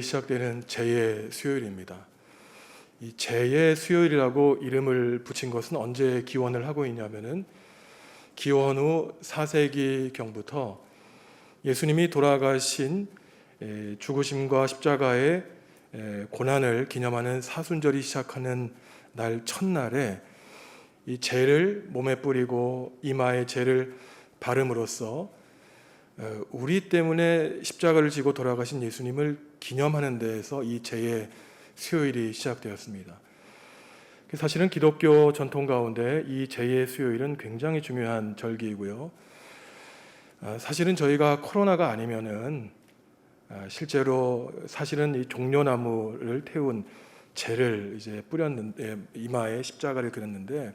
시작되는 재해 수요일입니다. 이 재해 수요일이라고 이름을 붙인 것은 언제 기원을 하고 있냐면은 기원 후 4세기경부터 예수님이 돌아가신 죽으심과 십자가의 고난을 기념하는 사순절이 시작하는 날 첫날에 이 재를 몸에 뿌리고 이마에 재를 바름으로써 우리 때문에 십자가를 지고 돌아가신 예수님을 기념하는 데에서 이 재해 수요일이 시작되었습니다. 사실은 기독교 전통 가운데 이 재해 수요일은 굉장히 중요한 절기이고요. 사실은 저희가 코로나가 아니면은 실제로 사실은 이 종려나무를 태운 재를 이제 뿌렸는데 이마에 십자가를 그렸는데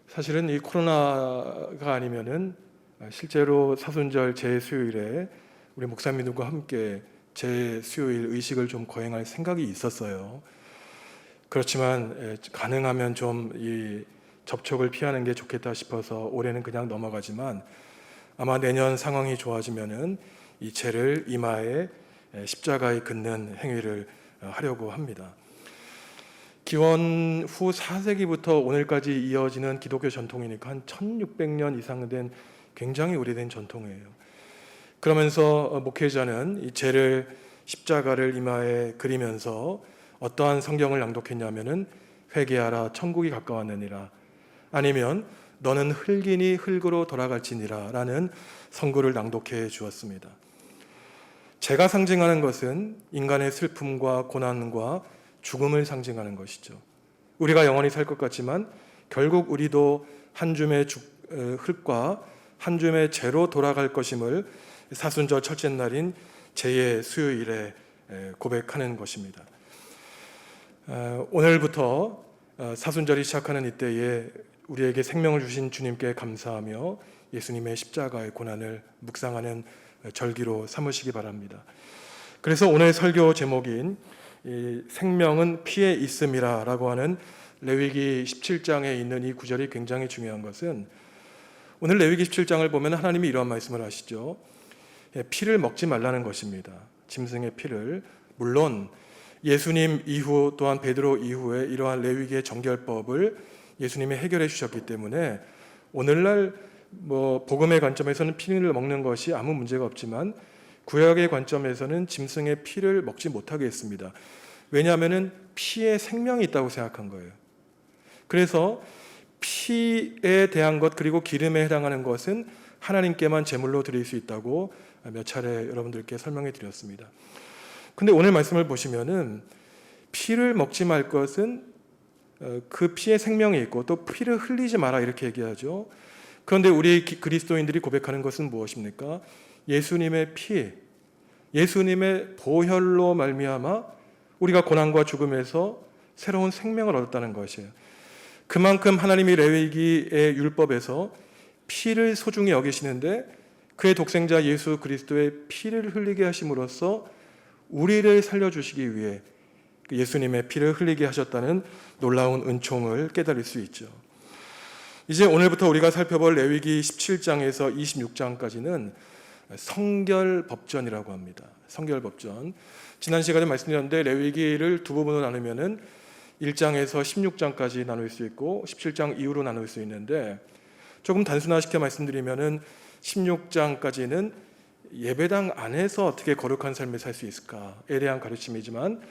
사실은 이 코로나가 아니면은 실제로 사순절 재해 수요일에 우리 목사님들과 함께 재해 수요일 의식을 좀 거행할 생각이 있었어요. 그렇지만 가능하면 좀 이 접촉을 피하는 게 좋겠다 싶어서 올해는 그냥 넘어가지만 아마 내년 상황이 좋아지면은 이 재를 이마에 십자가에 긋는 행위를 하려고 합니다. 기원 후 4세기부터 오늘까지 이어지는 기독교 전통이니까 한 1600년 이상 된 굉장히 오래된 전통이에요. 그러면서 목회자는 이 재를 십자가를 이마에 그리면서 어떠한 성경을 낭독했냐면은 회개하라 천국이 가까웠느니라, 아니면 너는 흙이니 흙으로 돌아갈지니라 라는 선고를 낭독해 주었습니다. 재가 상징하는 것은 인간의 슬픔과 고난과 죽음을 상징하는 것이죠. 우리가 영원히 살 것 같지만 결국 우리도 한 줌의 흙과 한 줌의 재로 돌아갈 것임을 사순절 첫째 날인 재해 수요일에 고백하는 것입니다. 오늘부터 사순절이 시작하는 이때에 우리에게 생명을 주신 주님께 감사하며 예수님의 십자가의 고난을 묵상하는 절기로 삼으시기 바랍니다. 그래서 오늘 설교 제목인 이 생명은 피에 있음이라 라고 하는 레위기 17장에 있는 이 구절이 굉장히 중요한 것은 오늘 레위기 17장을 보면 하나님이 이러한 말씀을 하시죠. 피를 먹지 말라는 것입니다. 짐승의 피를. 물론 예수님 이후 또한 베드로 이후에 이러한 레위기의 정결법을 예수님이 해결해 주셨기 때문에 오늘날 복음의 관점에서는 피를 먹는 것이 아무 문제가 없지만 구약의 관점에서는 짐승의 피를 먹지 못하게 했습니다. 왜냐하면 피에 생명이 있다고 생각한 거예요. 그래서 피에 대한 것 그리고 기름에 해당하는 것은 하나님께만 제물로 드릴 수 있다고 몇 차례 여러분들께 설명해 드렸습니다. 근데 오늘 말씀을 보시면은 피를 먹지 말 것은 그 피에 생명이 있고 또 피를 흘리지 마라 이렇게 얘기하죠. 그런데 우리 그리스도인들이 고백하는 것은 무엇입니까? 예수님의 피, 예수님의 보혈로 말미암아 우리가 고난과 죽음에서 새로운 생명을 얻었다는 것이에요. 그만큼 하나님이 레위기의 율법에서 피를 소중히 여기시는데 그의 독생자 예수 그리스도의 피를 흘리게 하심으로써 우리를 살려주시기 위해 예수님의 피를 흘리게 하셨다는 놀라운 은총을 깨달을 수 있죠. 이제 오늘부터 우리가 살펴볼 레위기 17장에서 26장까지는 성결법전이라고 합니다. 성결법전. 지난 시간에 말씀드렸는데 레위기를 두 부분으로 나누면은 1장에서 16장까지 나눌 수 있고 17장 이후로 나눌 수 있는데 조금 단순화시켜 말씀드리면은 16장까지는 예배당 안에서 어떻게 거룩한 삶을 살 수 있을까에 대한 가르침이지만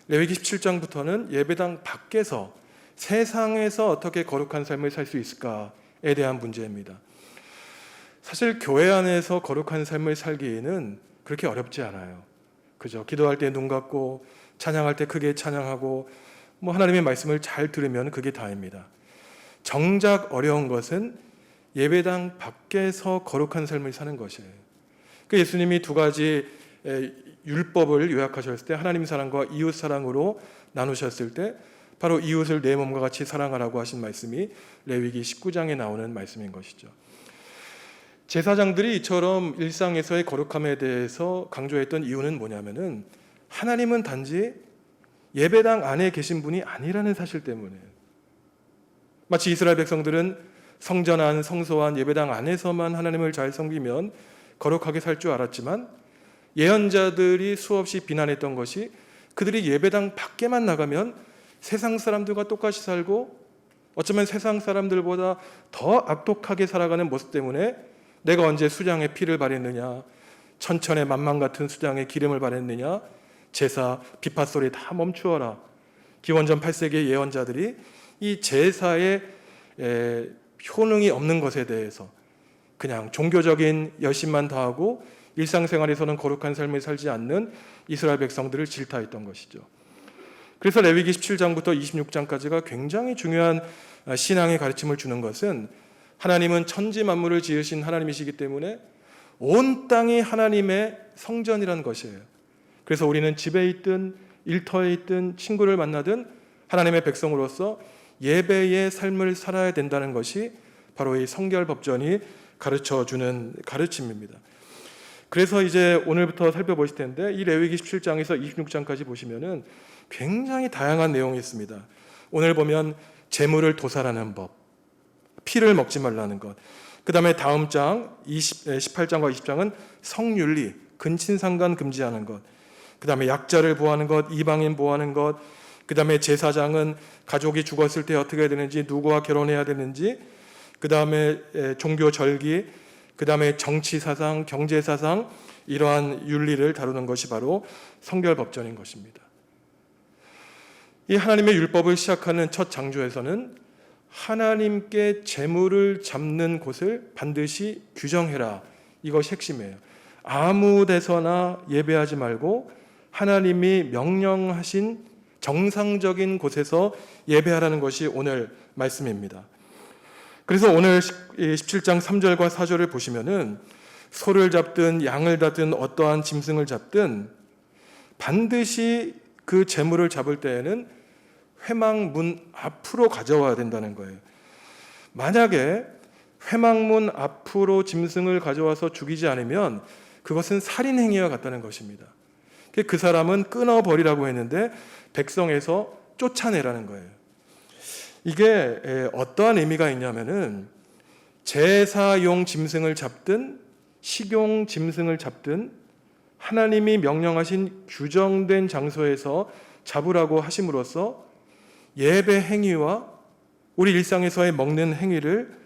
레위기 17장부터는 예배당 밖에서 세상에서 어떻게 거룩한 삶을 살 수 있을까에 대한 문제입니다. 사실 교회 안에서 거룩한 삶을 살기에는 그렇게 어렵지 않아요. 그죠? 기도할 때 눈 감고 찬양할 때 크게 찬양하고 하나님의 말씀을 잘 들으면 그게 다입니다. 정작 어려운 것은 예배당 밖에서 거룩한 삶을 사는 것이에요. 그 예수님이 두 가지 율법을 요약하셨을 때 하나님 사랑과 이웃 사랑으로 나누셨을 때 바로 이웃을 내 몸과 같이 사랑하라고 하신 말씀이 레위기 19장에 나오는 말씀인 것이죠. 제사장들이 이처럼 일상에서의 거룩함에 대해서 강조했던 이유는 뭐냐면은 하나님은 단지 예배당 안에 계신 분이 아니라는 사실 때문이에요. 마치 이스라엘 백성들은 성전 안, 성소 안, 예배당 안에서만 하나님을 잘 섬기면 거룩하게 살 줄 알았지만 예언자들이 수없이 비난했던 것이 그들이 예배당 밖에만 나가면 세상 사람들과 똑같이 살고 어쩌면 세상 사람들보다 더 악독하게 살아가는 모습 때문에 내가 언제 수장의 피를 바랬느냐, 천천의 만만 같은 수장의 기름을 바랬느냐, 제사 비파 소리 다 멈추어라. 기원전 8세기의 예언자들이 이 제사의 효능이 없는 것에 대해서 그냥 종교적인 열심만 다하고 일상생활에서는 거룩한 삶을 살지 않는 이스라엘 백성들을 질타했던 것이죠. 그래서 레위기 17장부터 26장까지가 굉장히 중요한 신앙의 가르침을 주는 것은 하나님은 천지 만물을 지으신 하나님이시기 때문에 온 땅이 하나님의 성전이라는 것이에요. 그래서 우리는 집에 있든 일터에 있든 친구를 만나든 하나님의 백성으로서 예배의 삶을 살아야 된다는 것이 바로 이 성결법전이 가르쳐주는 가르침입니다. 그래서 이제 오늘부터 살펴보실 텐데 이 레위기 17장에서 26장까지 보시면은 굉장히 다양한 내용이 있습니다. 오늘 보면 제물을 도살하는 법, 피를 먹지 말라는 것, 그 다음에 다음 장 18장과 20장은 성윤리, 근친상간 금지하는 것, 그 다음에 약자를 보호하는 것, 이방인 보호하는 것, 그 다음에 제사장은 가족이 죽었을 때 어떻게 해야 되는지, 누구와 결혼해야 되는지, 그 다음에 종교 절기, 그 다음에 정치 사상, 경제 사상, 이러한 윤리를 다루는 것이 바로 성결법전인 것입니다. 이 하나님의 율법을 시작하는 첫 장조에서는 하나님께 제물을 잡는 곳을 반드시 규정해라. 이것이 핵심이에요. 아무 데서나 예배하지 말고 하나님이 명령하신 정상적인 곳에서 예배하라는 것이 오늘 말씀입니다. 그래서 오늘 17장 3절과 4절을 보시면은 소를 잡든 양을 잡든 어떠한 짐승을 잡든 반드시 그 제물을 잡을 때에는 회막문 앞으로 가져와야 된다는 거예요. 만약에 회막문 앞으로 짐승을 가져와서 죽이지 않으면 그것은 살인 행위와 같다는 것입니다. 그 사람은 끊어버리라고 했는데 백성에서 쫓아내라는 거예요. 이게 어떠한 의미가 있냐면은 제사용 짐승을 잡든 식용 짐승을 잡든 하나님이 명령하신 규정된 장소에서 잡으라고 하심으로써 예배 행위와 우리 일상에서의 먹는 행위를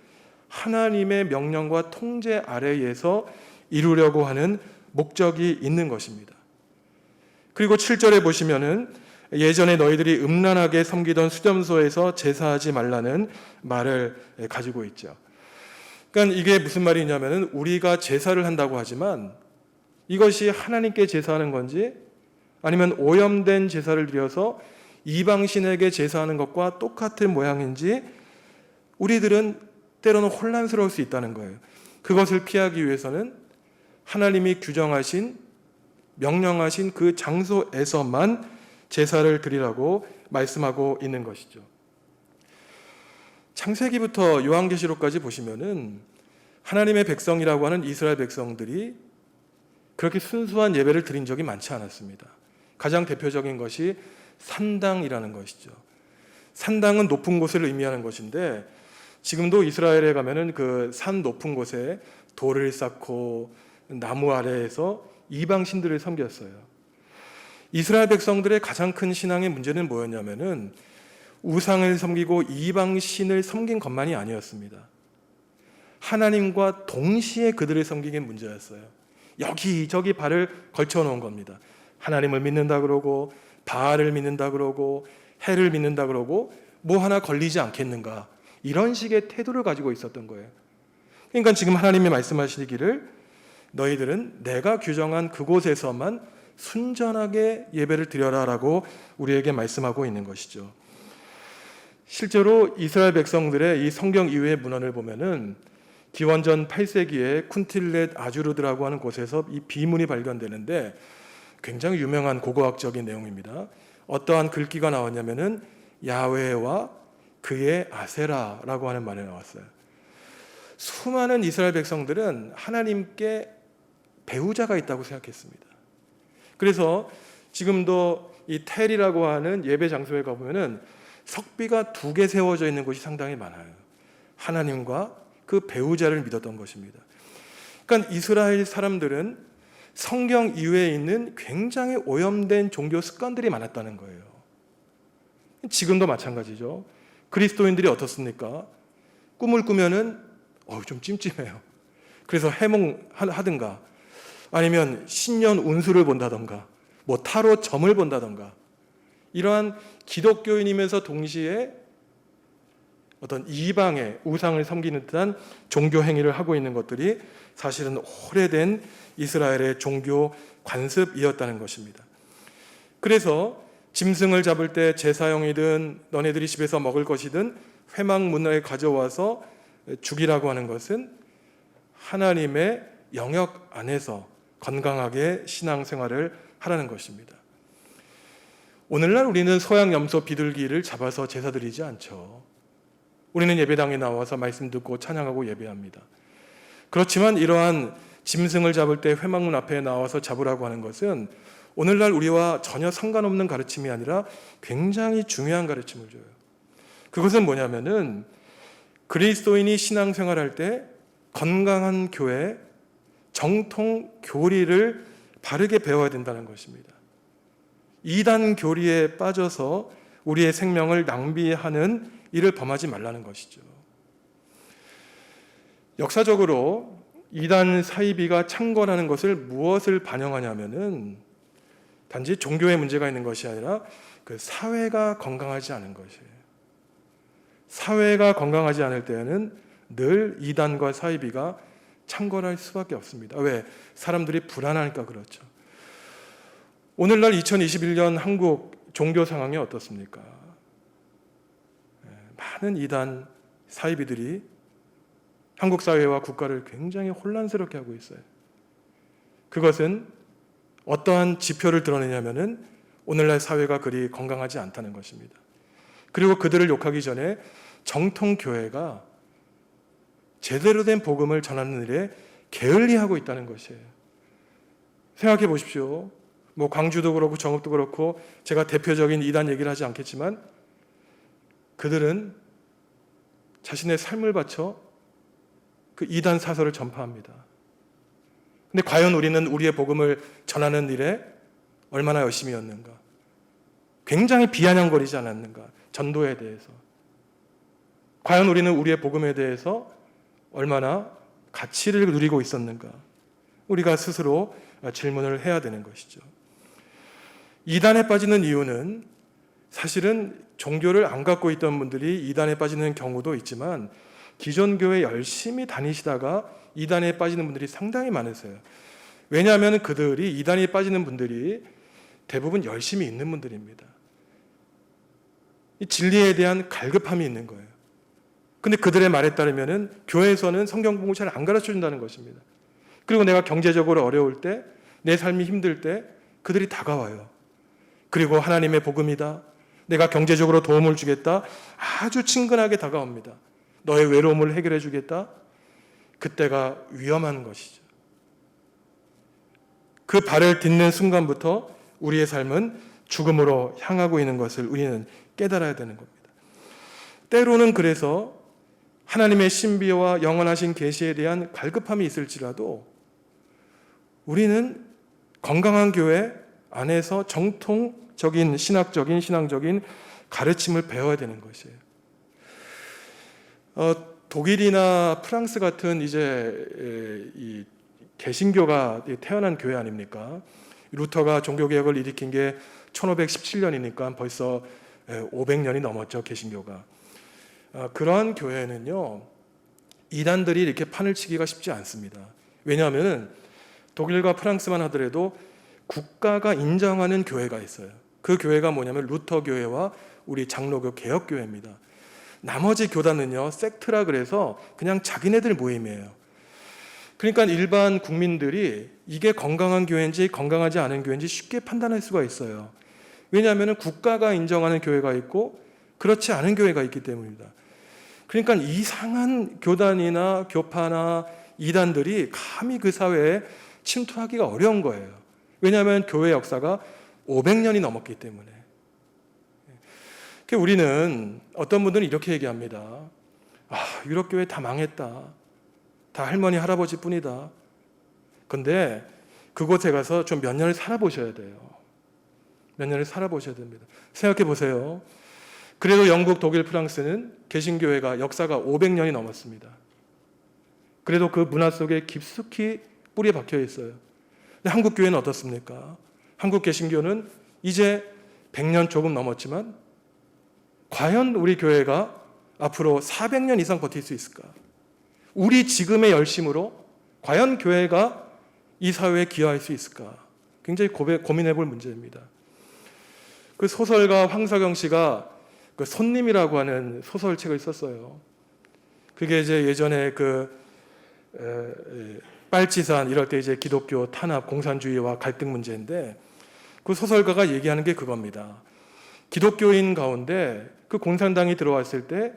하나님의 명령과 통제 아래에서 이루려고 하는 목적이 있는 것입니다. 그리고 7절에 보시면은 예전에 너희들이 음란하게 섬기던 수점소에서 제사하지 말라는 말을 가지고 있죠. 그러니까 이게 무슨 말이냐면은 우리가 제사를 한다고 하지만 이것이 하나님께 제사하는 건지 아니면 오염된 제사를 드려서 이방신에게 제사하는 것과 똑같은 모양인지 우리들은 때로는 혼란스러울 수 있다는 거예요. 그것을 피하기 위해서는 하나님이 규정하신 명령하신 그 장소에서만 제사를 드리라고 말씀하고 있는 것이죠. 창세기부터 요한계시록까지 보시면은 하나님의 백성이라고 하는 이스라엘 백성들이 그렇게 순수한 예배를 드린 적이 많지 않았습니다. 가장 대표적인 것이 산당이라는 것이죠. 산당은 높은 곳을 의미하는 것인데 지금도 이스라엘에 가면은 그 산 높은 곳에 돌을 쌓고 나무 아래에서 이방 신들을 섬겼어요. 이스라엘 백성들의 가장 큰 신앙의 문제는 뭐였냐면은 우상을 섬기고 이방 신을 섬긴 것만이 아니었습니다. 하나님과 동시에 그들을 섬기는 문제였어요. 여기저기 발을 걸쳐 놓은 겁니다. 하나님을 믿는다 그러고 바알을 믿는다 그러고 해를 믿는다 그러고 뭐 하나 걸리지 않겠는가, 이런 식의 태도를 가지고 있었던 거예요. 그러니까 지금 하나님이 말씀하시기를 너희들은 내가 규정한 그곳에서만 순전하게 예배를 드려라라고 우리에게 말씀하고 있는 것이죠. 실제로 이스라엘 백성들의 이 성경 이후의 문헌을 보면은 기원전 8세기에 쿤틸렛 아주르드라고 하는 곳에서 이 비문이 발견되는데 굉장히 유명한 고고학적인 내용입니다. 어떠한 글귀가 나왔냐면은 야훼와 그의 아세라라고 하는 말이 나왔어요. 수많은 이스라엘 백성들은 하나님께 배우자가 있다고 생각했습니다. 그래서 지금도 이 텔이라고 하는 예배 장소에 가보면은 석비가 2개 세워져 있는 곳이 상당히 많아요. 하나님과 그 배우자를 믿었던 것입니다. 그러니까 이스라엘 사람들은 성경 이외에 있는 굉장히 오염된 종교 습관들이 많았다는 거예요. 지금도 마찬가지죠. 그리스도인들이 어떻습니까? 꿈을 꾸면은 좀 찜찜해요. 그래서 해몽하든가 아니면 신년 운수를 본다든가 뭐 타로 점을 본다든가 이러한 기독교인이면서 동시에 어떤 이방의 우상을 섬기는 듯한 종교 행위를 하고 있는 것들이 사실은 오래된 이스라엘의 종교 관습이었다는 것입니다. 그래서 짐승을 잡을 때 제사용이든 너네들이 집에서 먹을 것이든 회막문에 가져와서 죽이라고 하는 것은 하나님의 영역 안에서 건강하게 신앙생활을 하라는 것입니다. 오늘날 우리는 소양 염소 비둘기를 잡아서 제사 드리지 않죠. 우리는 예배당에 나와서 말씀 듣고 찬양하고 예배합니다. 그렇지만 이러한 짐승을 잡을 때 회막문 앞에 나와서 잡으라고 하는 것은 오늘날 우리와 전혀 상관없는 가르침이 아니라 굉장히 중요한 가르침을 줘요. 그것은 뭐냐면은 그리스도인이 신앙생활할 때 건강한 교회, 정통 교리를 바르게 배워야 된다는 것입니다. 이단 교리에 빠져서 우리의 생명을 낭비하는 일을 범하지 말라는 것이죠. 역사적으로 이단 사이비가 창궐하는 것을 무엇을 반영하냐면은 단지 종교에 문제가 있는 것이 아니라 그 사회가 건강하지 않은 것이에요. 사회가 건강하지 않을 때에는 늘 이단과 사이비가 창궐할 수밖에 없습니다. 왜? 사람들이 불안하니까 그렇죠. 오늘날 2021년 한국 종교 상황이 어떻습니까? 많은 이단 사이비들이 한국 사회와 국가를 굉장히 혼란스럽게 하고 있어요. 그것은 어떠한 지표를 드러내냐면은 오늘날 사회가 그리 건강하지 않다는 것입니다. 그리고 그들을 욕하기 전에 정통 교회가 제대로 된 복음을 전하는 일에 게을리하고 있다는 것이에요. 생각해 보십시오. 뭐 광주도 그렇고 정읍도 그렇고 제가 대표적인 이단 얘기를 하지 않겠지만 그들은 자신의 삶을 바쳐 그 이단 사설을 전파합니다. 근데 과연 우리는 우리의 복음을 전하는 일에 얼마나 열심히 였는가? 굉장히 비아냥거리지 않았는가? 전도에 대해서. 과연 우리는 우리의 복음에 대해서 얼마나 가치를 누리고 있었는가? 우리가 스스로 질문을 해야 되는 것이죠. 이단에 빠지는 이유는 사실은 종교를 안 갖고 있던 분들이 이단에 빠지는 경우도 있지만 기존 교회 열심히 다니시다가 이단에 빠지는 분들이 상당히 많으세요. 왜냐하면 그들이 이단에 빠지는 분들이 대부분 열심히 있는 분들입니다. 이 진리에 대한 갈급함이 있는 거예요. 근데 그들의 말에 따르면 교회에서는 성경 공부 잘 안 가르쳐 준다는 것입니다. 그리고 내가 경제적으로 어려울 때, 내 삶이 힘들 때 그들이 다가와요. 그리고 하나님의 복음이다. 내가 경제적으로 도움을 주겠다. 아주 친근하게 다가옵니다. 너의 외로움을 해결해 주겠다. 그때가 위험한 것이죠. 그 발을 딛는 순간부터 우리의 삶은 죽음으로 향하고 있는 것을 우리는 깨달아야 되는 겁니다. 때로는 그래서 하나님의 신비와 영원하신 계시에 대한 갈급함이 있을지라도 우리는 건강한 교회 안에서 정통적인 신앙적인 가르침을 배워야 되는 것이에요. 독일이나 프랑스 같은 이제 이 개신교가 태어난 교회 아닙니까? 루터가 종교개혁을 일으킨 게 1517년이니까 벌써 500년이 넘었죠, 개신교가. 그러한 교회는요, 이단들이 이렇게 판을 치기가 쉽지 않습니다. 왜냐하면 독일과 프랑스만 하더라도 국가가 인정하는 교회가 있어요. 그 교회가 뭐냐면 루터 교회와 우리 장로교 개혁교회입니다. 나머지 교단은요, 섹트라 그래서 그냥 자기네들 모임이에요. 그러니까 일반 국민들이 이게 건강한 교회인지 건강하지 않은 교회인지 쉽게 판단할 수가 있어요. 왜냐하면 국가가 인정하는 교회가 있고 그렇지 않은 교회가 있기 때문입니다. 그러니까 이상한 교단이나 교파나 이단들이 감히 그 사회에 침투하기가 어려운 거예요. 왜냐하면 교회 역사가 500년이 넘었기 때문에. 우리는 어떤 분들은 이렇게 얘기합니다. 유럽 교회 다 망했다. 다 할머니 할아버지 뿐이다. 그런데 그곳에 가서 좀 몇 년을 살아보셔야 돼요. 몇 년을 살아보셔야 됩니다. 생각해 보세요. 그래도 영국, 독일, 프랑스는 개신교회가 역사가 500년이 넘었습니다. 그래도 그 문화 속에 깊숙이 뿌리 박혀 있어요. 근데 한국 교회는 어떻습니까? 한국 개신교는 이제 100년 조금 넘었지만 과연 우리 교회가 앞으로 400년 이상 버틸 수 있을까? 우리 지금의 열심으로 과연 교회가 이 사회에 기여할 수 있을까? 굉장히 고민해 볼 문제입니다. 그 소설가 황석영 씨가 그 손님이라고 하는 소설책을 썼어요. 그게 이제 예전에 빨치산 이럴 때 이제 기독교 탄압, 공산주의와 갈등 문제인데 그 소설가가 얘기하는 게 그겁니다. 기독교인 가운데 그 공산당이 들어왔을 때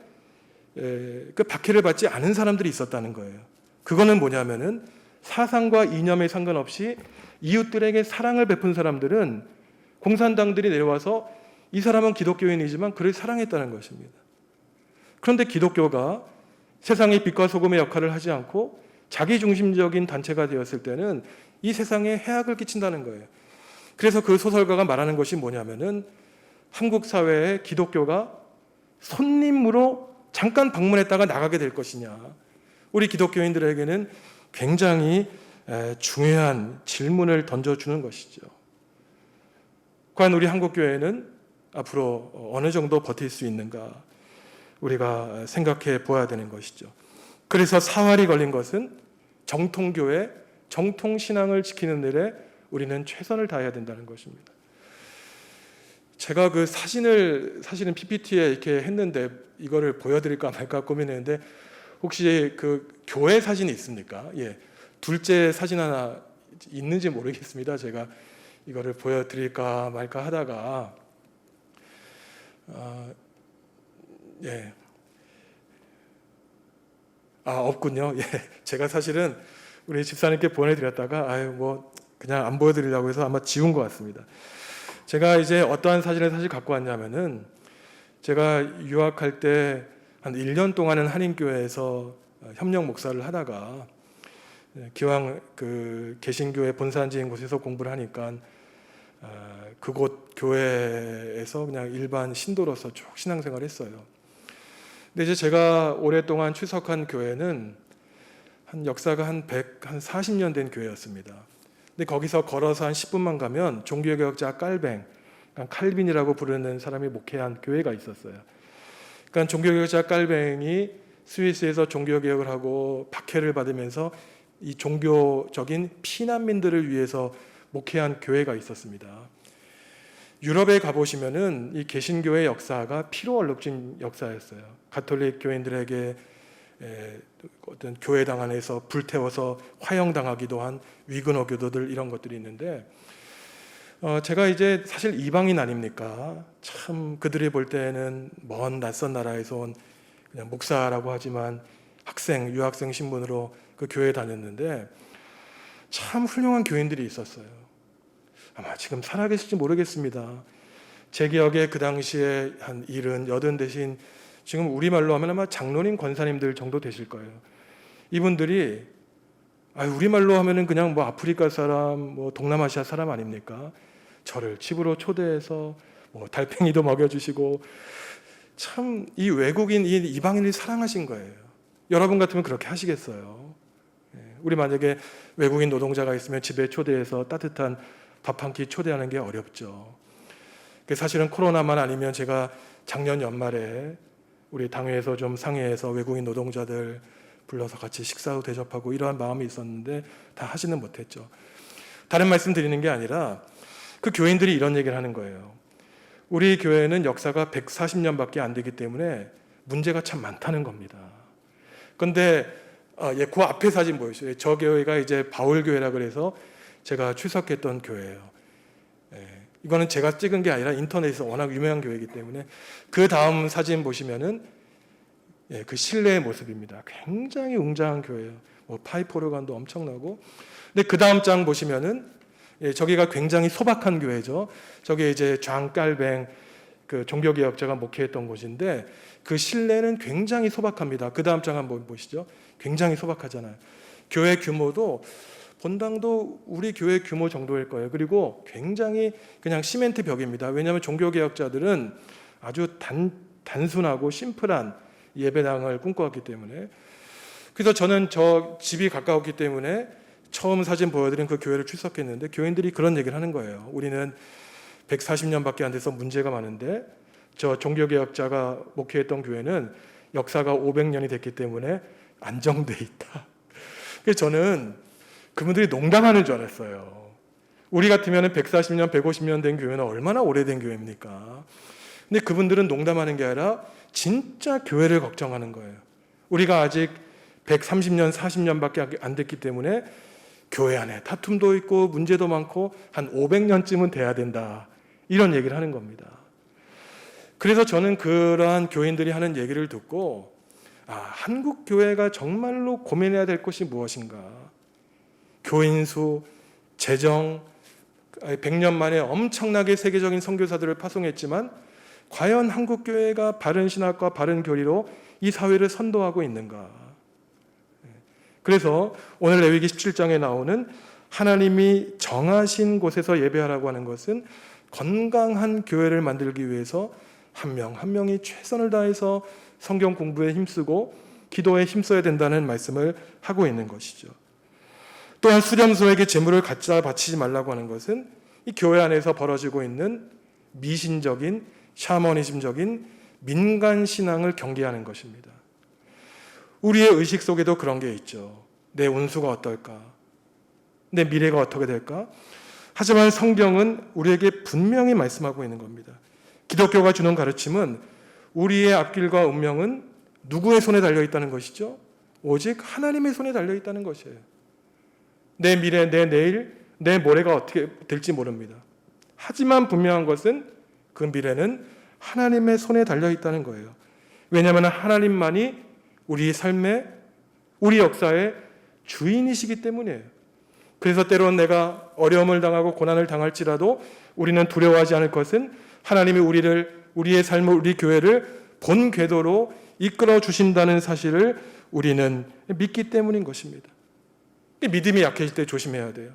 그 박해를 받지 않은 사람들이 있었다는 거예요. 그거는 뭐냐면은 사상과 이념에 상관없이 이웃들에게 사랑을 베푼 사람들은 공산당들이 내려와서 이 사람은 기독교인이지만 그를 사랑했다는 것입니다. 그런데 기독교가 세상의 빛과 소금의 역할을 하지 않고 자기중심적인 단체가 되었을 때는 이 세상에 해악을 끼친다는 거예요. 그래서 그 소설가가 말하는 것이 뭐냐면은 한국 사회에 기독교가 손님으로 잠깐 방문했다가 나가게 될 것이냐. 우리 기독교인들에게는 굉장히 중요한 질문을 던져주는 것이죠. 과연 우리 한국교회는 앞으로 어느 정도 버틸 수 있는가 우리가 생각해 보아야 되는 것이죠. 그래서 사활이 걸린 것은 정통교회, 정통신앙을 지키는 일에 우리는 최선을 다해야 된다는 것입니다. 제가 그 사실은 PPT에 이렇게 했는데 이거를 보여드릴까 말까 고민했는데 혹시 그 교회 사진이 있습니까? 예, 둘째 사진 하나 있는지 모르겠습니다. 제가 이거를 보여드릴까 말까 하다가 없군요. 예, 제가 사실은 우리 집사님께 보내드렸다가 그냥 안 보여드리려고 해서 아마 지운 것 같습니다. 제가 이제 어떠한 사진을 사실 갖고 왔냐면은 제가 유학할 때 한 1년 동안은 한인교회에서 협력 목사를 하다가 기왕 그 개신교회 본산지인 곳에서 공부를 하니까 그곳 교회에서 그냥 일반 신도로서 쭉 신앙생활을 했어요. 근데 이제 제가 오랫동안 출석한 교회는 한 역사가 한 40년 된 교회였습니다. 근데 거기서 걸어서 한 10분만 가면 종교개혁자 깔뱅, 칼빈이라고 부르는 사람이 목회한 교회가 있었어요. 그러니까 종교개혁자 깔뱅이 스위스에서 종교개혁을 하고 박해를 받으면서 이 종교적인 피난민들을 위해서 목회한 교회가 있었습니다. 유럽에 가보시면은 이 개신교의 역사가 피로 얼룩진 역사였어요. 가톨릭 교인들에게 어떤 교회당 안에서 불태워서 화형당하기도 한 위근호 교도들 이런 것들이 있는데 제가 이제 사실 이방인 아닙니까? 참 그들이 볼 때는 먼 낯선 나라에서 온 그냥 목사라고 하지만 유학생 신분으로 그 교회에 다녔는데 참 훌륭한 교인들이 있었어요. 아마 지금 살아계실지 모르겠습니다. 제 기억에 그 당시에 한 70, 80 되신 지금 우리말로 하면 아마 장로님, 권사님들 정도 되실 거예요. 이분들이 우리말로 하면은 그냥 뭐 아프리카 사람, 뭐 동남아시아 사람 아닙니까? 저를 집으로 초대해서 뭐 달팽이도 먹여주시고 참 이 외국인, 이 이방인을 사랑하신 거예요. 여러분 같으면 그렇게 하시겠어요? 우리 만약에 외국인 노동자가 있으면 집에 초대해서 따뜻한 밥 한 끼 초대하는 게 어렵죠. 사실은 코로나만 아니면 제가 작년 연말에 우리 당회에서 좀 상회해서 외국인 노동자들 불러서 같이 식사도 대접하고 이러한 마음이 있었는데 다 하지는 못했죠. 다른 말씀 드리는 게 아니라 그 교인들이 이런 얘기를 하는 거예요. 우리 교회는 역사가 140년밖에 안 되기 때문에 문제가 참 많다는 겁니다. 그런데 그 앞에 사진 보이시죠? 저 교회가 이제 바울교회라 그래서 제가 출석했던 교회예요. 이거는 제가 찍은 게 아니라 인터넷에서 워낙 유명한 교회이기 때문에 그 다음 사진 보시면은 그 실내의 모습입니다. 굉장히 웅장한 교회예요. 뭐 파이프 오르간도 엄청나고. 근데 그 다음 장 보시면은 저기가 굉장히 소박한 교회죠. 저게 이제 장깔뱅 그 종교개혁자가 목회했던 곳인데 그 실내는 굉장히 소박합니다. 그 다음 장 한번 보시죠. 굉장히 소박하잖아요. 교회 규모도 본당도 우리 교회 규모 정도일 거예요. 그리고 굉장히 그냥 시멘트 벽입니다. 왜냐하면 종교개혁자들은 아주 단순하고 심플한 예배당을 꿈꿔왔기 때문에. 그래서 저는 저 집이 가까웠기 때문에 처음 사진 보여드린 그 교회를 출석했는데 교인들이 그런 얘기를 하는 거예요. 우리는 140년밖에 안 돼서 문제가 많은데 저 종교개혁자가 목회했던 교회는 역사가 500년이 됐기 때문에 안정돼 있다. 그래서 저는 그분들이 농담하는 줄 알았어요. 우리 같으면 140년, 150년 된 교회는 얼마나 오래된 교회입니까? 근데 그분들은 농담하는 게 아니라 진짜 교회를 걱정하는 거예요. 우리가 아직 130년, 40년밖에 안 됐기 때문에 교회 안에 다툼도 있고 문제도 많고 한 500년쯤은 돼야 된다. 이런 얘기를 하는 겁니다. 그래서 저는 그러한 교인들이 하는 얘기를 듣고 한국 교회가 정말로 고민해야 될 것이 무엇인가? 교인 수, 재정, 100년 만에 엄청나게 세계적인 선교사들을 파송했지만 과연 한국 교회가 바른 신학과 바른 교리로 이 사회를 선도하고 있는가? 그래서 오늘 레위기 17장에 나오는 하나님이 정하신 곳에서 예배하라고 하는 것은 건강한 교회를 만들기 위해서 한 명 한 명이 최선을 다해서 성경 공부에 힘쓰고 기도에 힘써야 된다는 말씀을 하고 있는 것이죠. 또한 수렴소에게 재물을 갖다 바치지 말라고 하는 것은 이 교회 안에서 벌어지고 있는 미신적인 샤머니즘적인 민간 신앙을 경계하는 것입니다. 우리의 의식 속에도 그런 게 있죠. 내 운수가 어떨까? 내 미래가 어떻게 될까? 하지만 성경은 우리에게 분명히 말씀하고 있는 겁니다. 기독교가 주는 가르침은 우리의 앞길과 운명은 누구의 손에 달려있다는 것이죠? 오직 하나님의 손에 달려있다는 것이에요. 내 미래, 내 내일, 내 모레가 어떻게 될지 모릅니다. 하지만 분명한 것은 그 미래는 하나님의 손에 달려있다는 거예요. 왜냐하면 하나님만이 우리 삶의, 우리 역사의 주인이시기 때문이에요. 그래서 때론 내가 어려움을 당하고 고난을 당할지라도 우리는 두려워하지 않을 것은 하나님이 우리의 삶을, 우리 교회를 본 궤도로 이끌어 주신다는 사실을 우리는 믿기 때문인 것입니다. 믿음이 약해질 때 조심해야 돼요.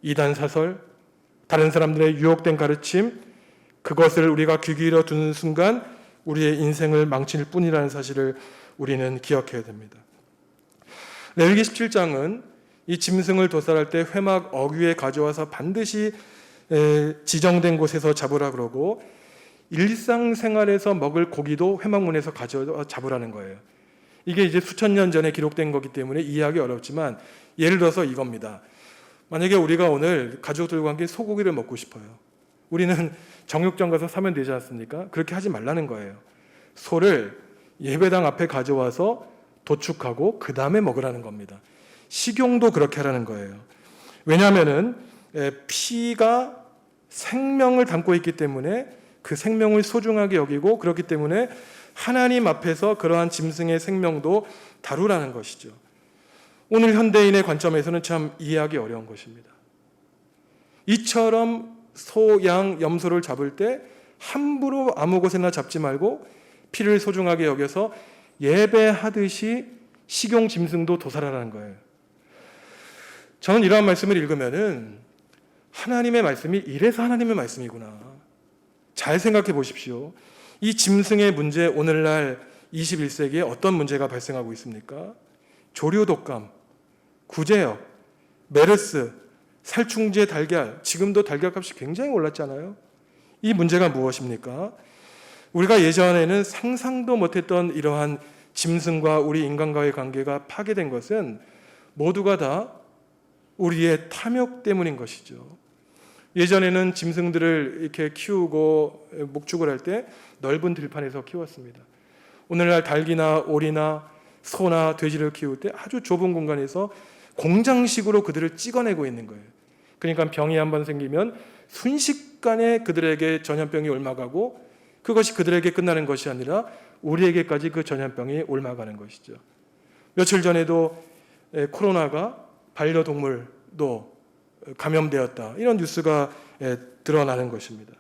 이단 사설, 다른 사람들의 유혹된 가르침, 그것을 우리가 귀 기울여 두는 순간 우리의 인생을 망칠 뿐이라는 사실을 우리는 기억해야 됩니다. 레위기 17장은 이 짐승을 도살할 때 회막 어귀에 가져와서 반드시 지정된 곳에서 잡으라 그러고 일상생활에서 먹을 고기도 회막문에서 가져와 잡으라는 거예요. 이게 이제 수천 년 전에 기록된 거기 때문에 이해하기 어렵지만 예를 들어서 이겁니다. 만약에 우리가 오늘 가족들과 함께 소고기를 먹고 싶어요. 우리는 정육점 가서 사면 되지 않습니까? 그렇게 하지 말라는 거예요. 소를 예배당 앞에 가져와서 도축하고 그 다음에 먹으라는 겁니다. 식용도 그렇게 하라는 거예요. 왜냐하면은 피가 생명을 담고 있기 때문에 그 생명을 소중하게 여기고 그렇기 때문에 하나님 앞에서 그러한 짐승의 생명도 다루라는 것이죠. 오늘 현대인의 관점에서는 참 이해하기 어려운 것입니다. 이처럼 소, 양, 염소를 잡을 때 함부로 아무 곳에나 잡지 말고 피를 소중하게 여겨서 예배하듯이 식용 짐승도 도살하라는 거예요. 저는 이러한 말씀을 읽으면은 하나님의 말씀이 이래서 하나님의 말씀이구나. 잘 생각해 보십시오. 이 짐승의 문제, 오늘날 21세기에 어떤 문제가 발생하고 있습니까? 조류 독감, 구제역, 메르스, 살충제 달걀, 지금도 달걀값이 굉장히 올랐잖아요. 이 문제가 무엇입니까? 우리가 예전에는 상상도 못했던 이러한 짐승과 우리 인간과의 관계가 파괴된 것은 모두가 다 우리의 탐욕 때문인 것이죠. 예전에는 짐승들을 이렇게 키우고 목축을 할 때 넓은 들판에서 키웠습니다. 오늘날 닭이나 오리나 소나 돼지를 키울 때 아주 좁은 공간에서 공장식으로 그들을 찍어내고 있는 거예요. 그러니까 병이 한번 생기면 순식간에 그들에게 전염병이 옮아가고 그것이 그들에게 끝나는 것이 아니라 우리에게까지 그 전염병이 옮아가는 것이죠. 며칠 전에도 코로나가 반려동물도 감염되었다. 이런 뉴스가 드러나는 것입니다.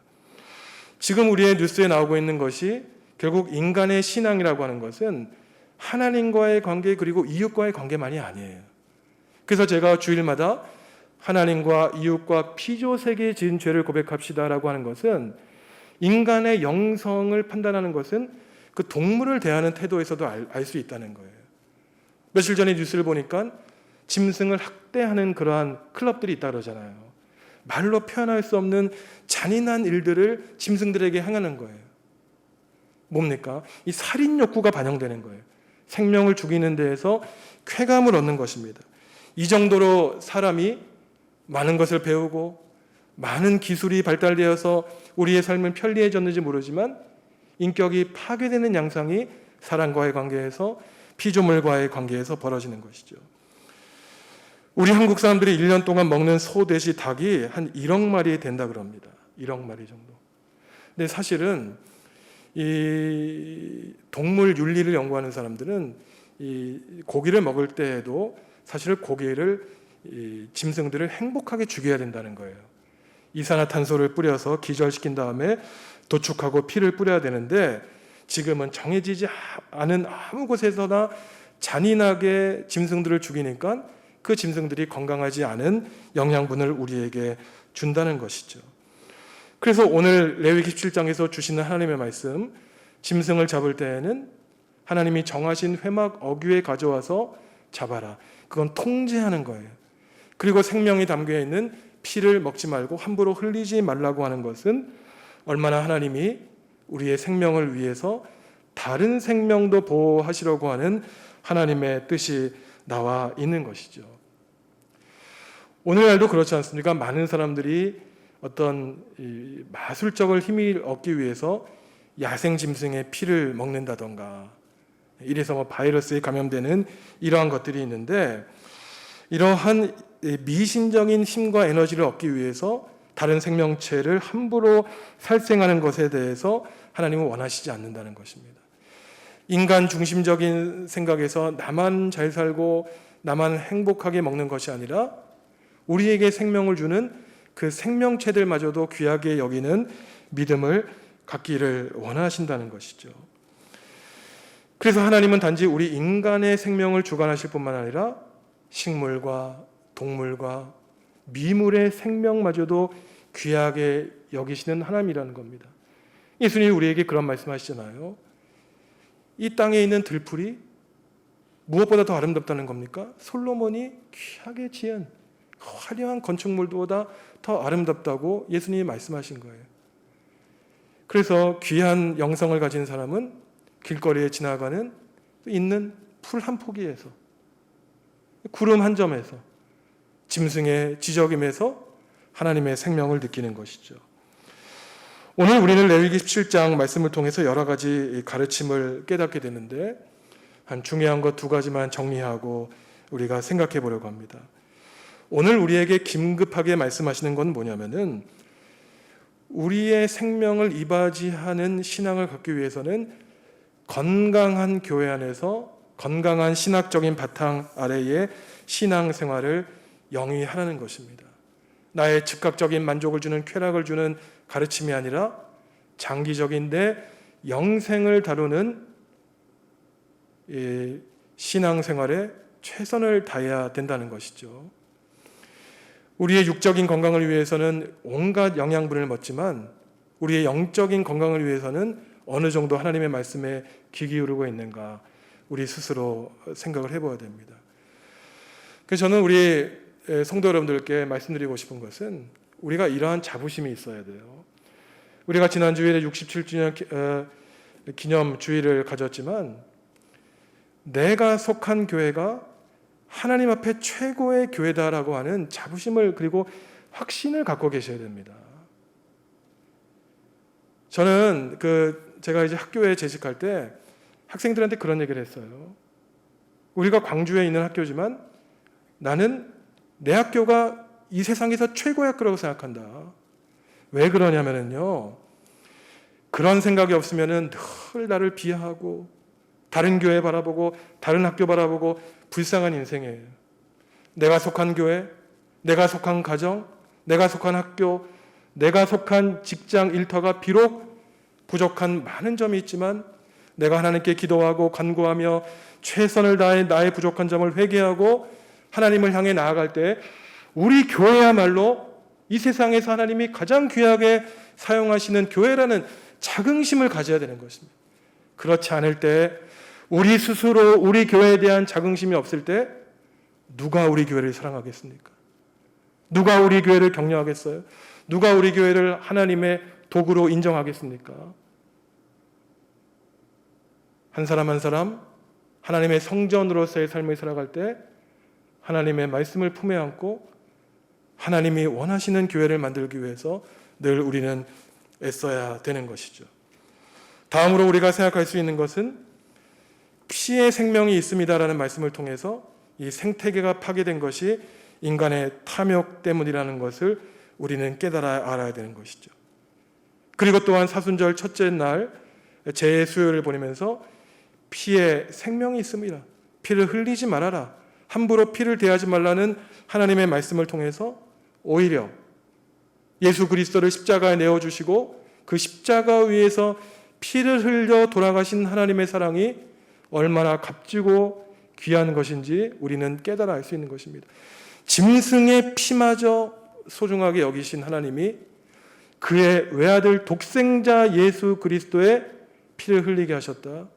지금 우리의 뉴스에 나오고 있는 것이 결국 인간의 신앙이라고 하는 것은 하나님과의 관계 그리고 이웃과의 관계만이 아니에요. 그래서 제가 주일마다 하나님과 이웃과 피조세계에 지은 죄를 고백합시다라고 하는 것은, 인간의 영성을 판단하는 것은 그 동물을 대하는 태도에서도 알 수 있다는 거예요. 며칠 전에 뉴스를 보니까 짐승을 학대하는 그러한 클럽들이 있다 그러잖아요. 말로 표현할 수 없는 잔인한 일들을 짐승들에게 행하는 거예요. 뭡니까? 이 살인 욕구가 반영되는 거예요. 생명을 죽이는 데에서 쾌감을 얻는 것입니다. 이 정도로 사람이 많은 것을 배우고 많은 기술이 발달되어서 우리의 삶은 편리해졌는지 모르지만, 인격이 파괴되는 양상이 사람과의 관계에서, 피조물과의 관계에서 벌어지는 것이죠. 우리 한국 사람들이 1년 동안 먹는 소, 돼지, 닭이 한 1억 마리 된다 그럽니다. 1억 마리 정도. 근데 사실은 이 동물 윤리를 연구하는 사람들은 이 고기를 먹을 때에도 사실 고기를, 이 짐승들을 행복하게 죽여야 된다는 거예요. 이산화탄소를 뿌려서 기절시킨 다음에 도축하고 피를 뿌려야 되는데, 지금은 정해지지 않은 아무 곳에서나 잔인하게 짐승들을 죽이니까 그 짐승들이 건강하지 않은 영양분을 우리에게 준다는 것이죠. 그래서 오늘 레위기 17장에서 주시는 하나님의 말씀, 짐승을 잡을 때에는 하나님이 정하신 회막 어귀에 가져와서 잡아라. 그건 통제하는 거예요. 그리고 생명이 담겨 있는 피를 먹지 말고 함부로 흘리지 말라고 하는 것은, 얼마나 하나님이 우리의 생명을 위해서 다른 생명도 보호하시려고 하는 하나님의 뜻이 나와 있는 것이죠. 오늘날도 그렇지 않습니까? 많은 사람들이 어떤 마술적을 힘을 얻기 위해서 야생 짐승의 피를 먹는다던가, 이래서 바이러스에 감염되는 이러한 것들이 있는데, 이러한 미신적인 힘과 에너지를 얻기 위해서 다른 생명체를 함부로 살생하는 것에 대해서 하나님은 원하시지 않는다는 것입니다. 인간 중심적인 생각에서 나만 잘 살고 나만 행복하게 먹는 것이 아니라, 우리에게 생명을 주는 그 생명체들마저도 귀하게 여기는 믿음을 갖기를 원하신다는 것이죠. 그래서 하나님은 단지 우리 인간의 생명을 주관하실 뿐만 아니라 식물과 동물과 미물의 생명마저도 귀하게 여기시는 하나님이라는 겁니다. 예수님이 우리에게 그런 말씀하시잖아요. 이 땅에 있는 들풀이 무엇보다 더 아름답다는 겁니까? 솔로몬이 귀하게 지은 화려한 건축물보다 더 아름답다고 예수님이 말씀하신 거예요. 그래서 귀한 영성을 가진 사람은 길거리에 지나가는 있는 풀 한 포기에서, 구름 한 점에서, 짐승의 지저김에서 하나님의 생명을 느끼는 것이죠. 오늘 우리는 레위기 17장 말씀을 통해서 여러 가지 가르침을 깨닫게 되는데, 한 중요한 것 2가지만 정리하고 우리가 생각해 보려고 합니다. 오늘 우리에게 긴급하게 말씀하시는 건 뭐냐면은, 우리의 생명을 이바지하는 신앙을 갖기 위해서는 건강한 교회 안에서 건강한 신학적인 바탕 아래의 신앙생활을 영위하라는 것입니다. 나의 즉각적인 만족을 주는, 쾌락을 주는 가르침이 아니라 장기적인데 영생을 다루는 신앙생활에 최선을 다해야 된다는 것이죠. 우리의 육적인 건강을 위해서는 온갖 영양분을 먹지만, 우리의 영적인 건강을 위해서는 어느 정도 하나님의 말씀에 귀 기울이고 있는가, 우리 스스로 생각을 해봐야 됩니다. 그래서 저는 우리 성도 여러분들께 말씀드리고 싶은 것은, 우리가 이러한 자부심이 있어야 돼요. 우리가 지난 주일에 67주년 기념 주일을 가졌지만, 내가 속한 교회가 하나님 앞에 최고의 교회다라고 하는 자부심을, 그리고 확신을 갖고 계셔야 됩니다. 저는 제가 이제 학교에 재직할 때 학생들한테 그런 얘기를 했어요. 우리가 광주에 있는 학교지만 나는 내 학교가 이 세상에서 최고의 학교라고 생각한다. 왜 그러냐면요, 그런 생각이 없으면은 늘 나를 비하하고 다른 교회 바라보고 다른 학교 바라보고 불쌍한 인생이에요. 내가 속한 교회, 내가 속한 가정, 내가 속한 학교, 내가 속한 직장 일터가 비록 부족한 많은 점이 있지만, 내가 하나님께 기도하고 간구하며 최선을 다해 나의 부족한 점을 회개하고 하나님을 향해 나아갈 때 우리 교회야말로 이 세상에서 하나님이 가장 귀하게 사용하시는 교회라는 자긍심을 가져야 되는 것입니다. 그렇지 않을 때 우리 스스로 우리 교회에 대한 자긍심이 없을 때 누가 우리 교회를 사랑하겠습니까? 누가 우리 교회를 격려하겠어요? 누가 우리 교회를 하나님의 도구로 인정하겠습니까? 한 사람 한 사람 하나님의 성전으로서의 삶을 살아갈 때 하나님의 말씀을 품에 안고 하나님이 원하시는 교회를 만들기 위해서 늘 우리는 애써야 되는 것이죠. 다음으로 우리가 생각할 수 있는 것은 피의 생명이 있습니다라는 말씀을 통해서 이 생태계가 파괴된 것이 인간의 탐욕 때문이라는 것을 우리는 깨달아 알아야 되는 것이죠. 그리고 또한 사순절 첫째 날 제의 수요를 보내면서 피에 생명이 있습니다. 피를 흘리지 말아라. 함부로 피를 대하지 말라는 하나님의 말씀을 통해서 오히려 예수 그리스도를 십자가에 내어주시고 그 십자가 위에서 피를 흘려 돌아가신 하나님의 사랑이 얼마나 값지고 귀한 것인지 우리는 깨달아 알 수 있는 것입니다. 짐승의 피마저 소중하게 여기신 하나님이 그의 외아들 독생자 예수 그리스도의 피를 흘리게 하셨다.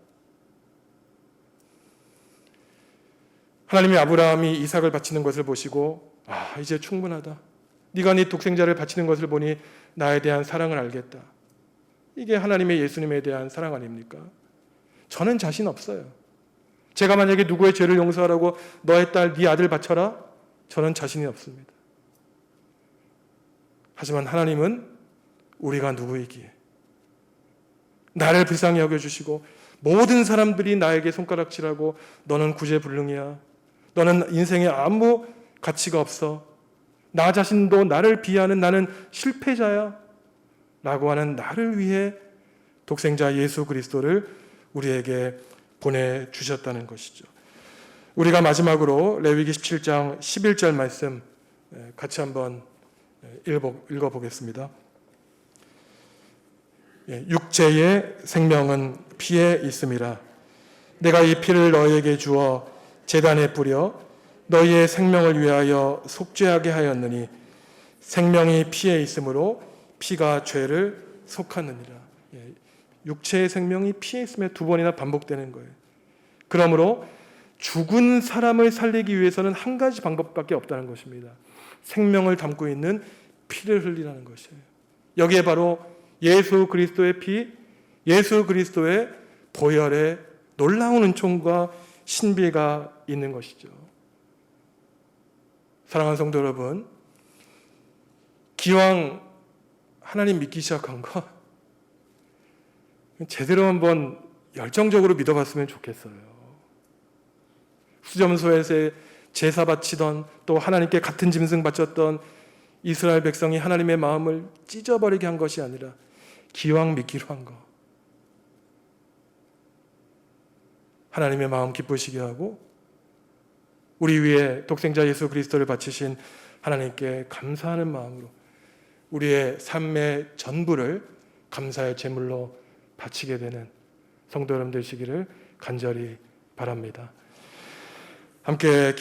하나님이 아브라함이 이삭을 바치는 것을 보시고 이제 충분하다. 네가 네 독생자를 바치는 것을 보니 나에 대한 사랑을 알겠다. 이게 하나님의 예수님에 대한 사랑 아닙니까? 저는 자신 없어요. 제가 만약에 누구의 죄를 용서하라고 너의 딸, 네 아들 바쳐라? 저는 자신이 없습니다. 하지만 하나님은 우리가 누구이기에 나를 불쌍히 여겨주시고 모든 사람들이 나에게 손가락질하고 너는 구제불능이야. 너는 인생에 아무 가치가 없어. 나 자신도 나를 비하는 나는 실패자야. 라고 하는 나를 위해 독생자 예수 그리스도를 우리에게 보내주셨다는 것이죠. 우리가 마지막으로 레위기 17장 11절 말씀 같이 한번 읽어보겠습니다. 육체의 생명은 피에 있음이라. 내가 이 피를 너희에게 주어 제단에 뿌려 너희의 생명을 위하여 속죄하게 하였느니 생명이 피에 있으므로 피가 죄를 속하느니라. 육체의 생명이 피에 있으며 두 번이나 반복되는 거예요. 그러므로 죽은 사람을 살리기 위해서는 한 가지 방법밖에 없다는 것입니다. 생명을 담고 있는 피를 흘리라는 것이에요. 여기에 바로 예수 그리스도의 피, 예수 그리스도의 보혈의 놀라운 은총과 신비가 있는 것이죠. 사랑하는 성도 여러분, 기왕 하나님 믿기 시작한 거 제대로 한번 열정적으로 믿어봤으면 좋겠어요. 수점소에서 제사 바치던 또 하나님께 같은 짐승 바쳤던 이스라엘 백성이 하나님의 마음을 찢어버리게 한 것이 아니라 기왕 믿기로 한 거. 하나님의 마음 기쁘시게 하고 우리 위에 독생자 예수 그리스도를 바치신 하나님께 감사하는 마음으로 우리의 삶의 전부를 감사의 제물로 바치게 되는 성도 여러분 되시기를 간절히 바랍니다. 함께